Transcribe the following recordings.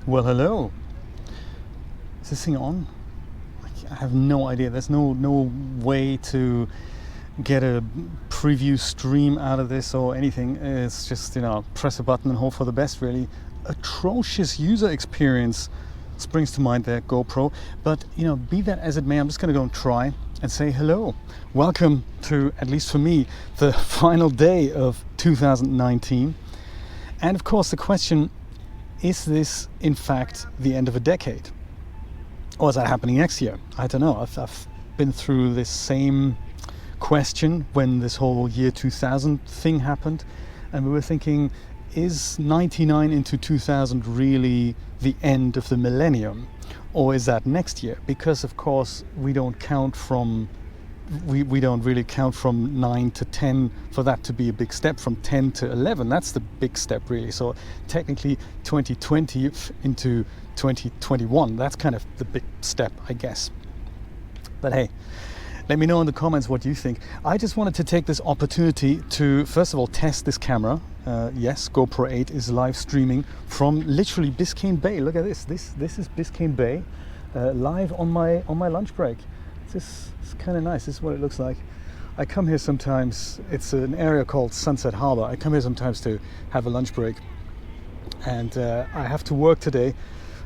Well, hello. Is this thing on? I have no idea. There's no way to get a preview stream out of this or anything. It's just, press a button and hope for the best, really. Atrocious user experience springs to mind there, GoPro. But, be that as it may, I'm just going to go and try and say hello. Welcome to, at least for me, the final day of 2019. And of course, the question, is this in fact the end of a decade? Or is that happening next year? I don't know. I've been through this same question when this whole year 2000 thing happened, and we were thinking, is 99 into 2000 really the end of the millennium, or is that next year? Because of course we don't count from we don't really count from 9 to 10 for that to be a big step. From 10 to 11, that's the big step, really. So technically 2020 into 2021, that's kind of the big step, I guess. But hey, let me know in the comments what you think. I just wanted to take this opportunity to, first of all, test this camera. Yes, GoPro 8 is live streaming from literally Biscayne Bay. Look at this. This is Biscayne Bay, live on my lunch break. This is kind of nice. This is what it looks like. I come here sometimes. It's an area called Sunset Harbor. I come here sometimes to have a lunch break, and I have to work today.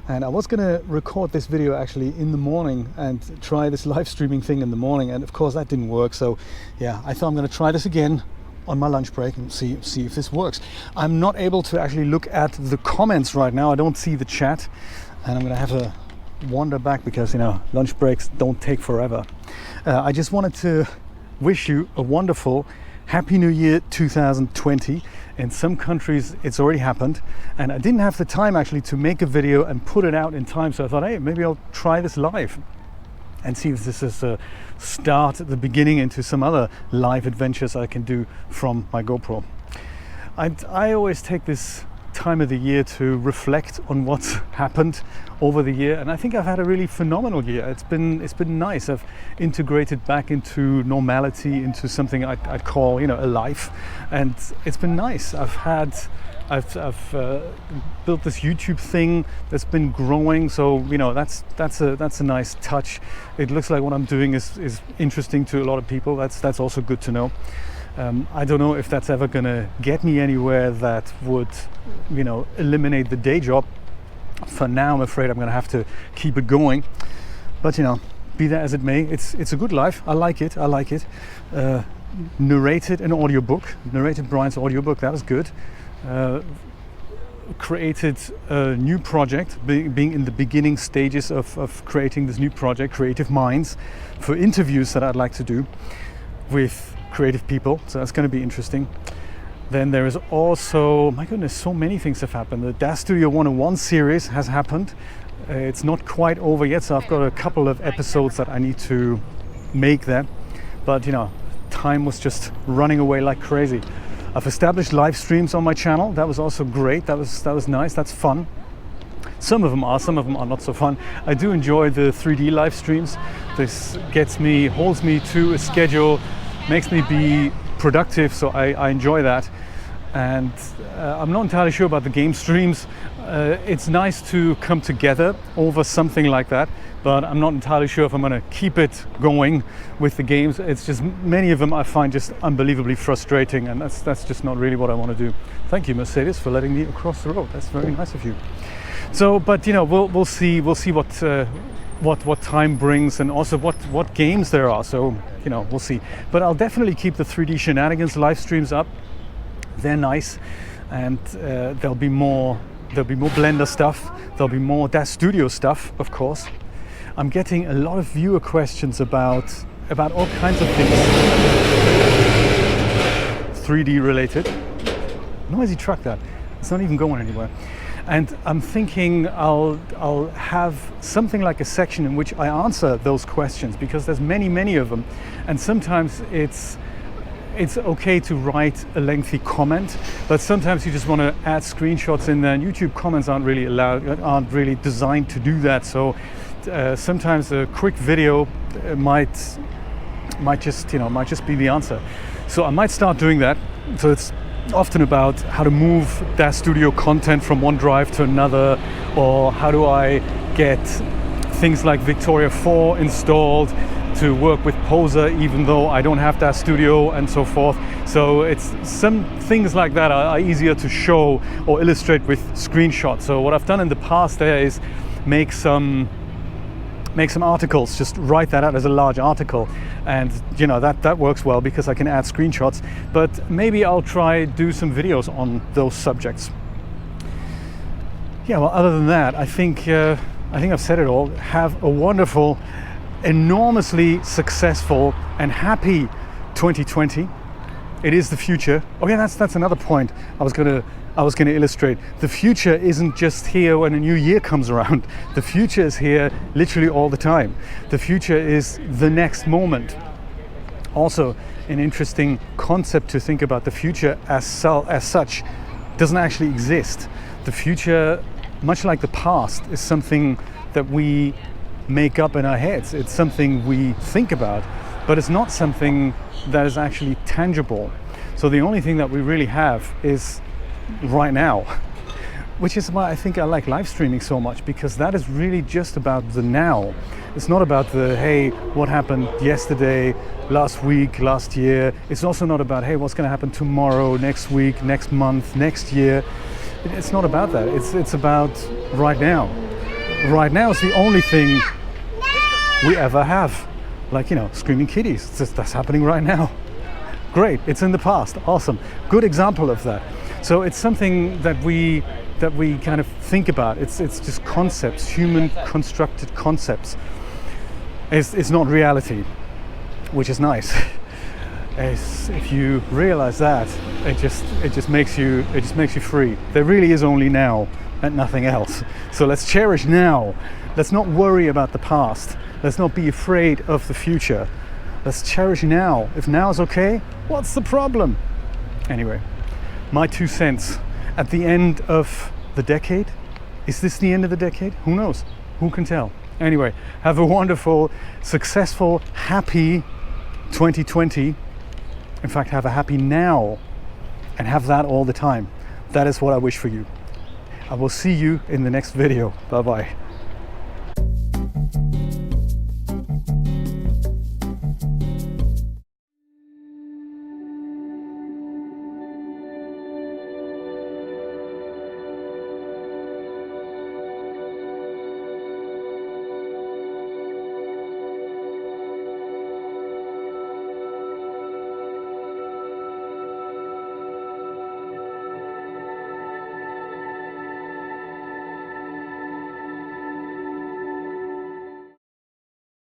And I was going to record this video actually in the morning and try this live streaming thing in the morning, and of course that didn't work. So yeah, I thought I'm going to try this again on my lunch break and see if this works. I'm not able to actually look at the comments right now. I don't see the chat, and I'm going to have to wander back because lunch breaks don't take forever. I just wanted to wish you a wonderful Happy New Year 2020. In some countries it's already happened, and I didn't have the time actually to make a video and put it out in time, so I thought, hey, maybe I'll try this live and see if this is a start at the beginning into some other live adventures I can do from my GoPro. I always take this time of the year to reflect on what's happened over the year, and I think I've had a really phenomenal year. It's been nice. I've integrated back into normality, into something I'd call a life, and it's been nice. I've built this YouTube thing that's been growing, so that's a nice touch. It looks like what I'm doing is interesting to a lot of people. That's also good to know. I don't know if that's ever gonna get me anywhere that would, eliminate the day job. For now, I'm afraid I'm gonna have to keep it going. But be that as it may, it's a good life. I like it. Narrated an audiobook. Narrated Brian's audiobook. That was good. Created a new project, being in the beginning stages of creating this new project, Creative Minds, for interviews that I'd like to do with creative people, so that's going to be interesting. Then there is also, my goodness, so many things have happened. The DAS Studio 101 series has happened. It's not quite over yet, so I've got a couple of episodes that I need to make there. But time was just running away like crazy. I've established live streams on my channel. That was also great. That was nice. That's fun. Some of them are not so fun. I do enjoy the 3D live streams. This holds me to a schedule, makes me be productive, so I enjoy that. And I'm not entirely sure about the game streams. It's nice to come together over something like that, but I'm not entirely sure if I'm going to keep it going with the games. It's just many of them I find just unbelievably frustrating, and that's just not really what I want to do. Thank you, Mercedes, for letting me across the road. That's very nice of you. So, but we'll see what time brings, and also what games there are. So we'll see. But I'll definitely keep the 3D Shenanigans live streams up. They're nice, and there'll be more Blender stuff. There'll be more DAS Studio stuff, of course. I'm getting a lot of viewer questions about all kinds of things 3D related. Noisy truck, that. It's not even going anywhere. And I'm thinking I'll have something like a section in which I answer those questions, because there's many of them, and sometimes it's okay to write a lengthy comment, but sometimes you just want to add screenshots in there, and YouTube comments aren't really designed to do that. So sometimes a quick video might just be the answer. So I might start doing that. So it's often about how to move that studio content from one drive to another, or how do I get things like Victoria 4 installed to work with Poser even though I don't have that studio, and so forth. So it's some things like that are easier to show or illustrate with screenshots. So what I've done in the past there is make some articles, just write that out as a large article, and you know that works well because I can add screenshots. But maybe I'll try do some videos on those subjects. Yeah, well, other than that, I think I've said it all. Have a wonderful, enormously successful and happy 2020. It is the future. Oh yeah, that's another point I was gonna illustrate. The future isn't just here when a new year comes around. The future is here literally all the time. The future is the next moment. Also, an interesting concept to think about. The future as such doesn't actually exist. The future, much like the past, is something that we make up in our heads. It's something we think about, but it's not something that is actually tangible. So the only thing that we really have is right now, which is why I think I like live streaming so much, because that is really just about the now. It's not about the, hey, what happened yesterday, last week, last year. It's also not about, hey, what's going to happen tomorrow, next week, next month, next year. It's not about that. It's about right now. Right now is the only thing we ever have. Like, you know, screaming kitties. That's happening right now. Great, it's in the past. Awesome. Good example of that. So it's something that we kind of think about. It's just concepts, human constructed concepts. It's not reality, which is nice. If you realize that, it just makes you free. There really is only now and nothing else. So let's cherish now. Let's not worry about the past. Let's not be afraid of the future. Let's cherish now. If now is okay, what's the problem? Anyway, my 2 cents at the end of the decade. Is this the end of the decade? Who knows? Who can tell? Anyway, have a wonderful, successful, happy 2020. In fact, have a happy now, and have that all the time. That is what I wish for you. I will see you in the next video. Bye bye.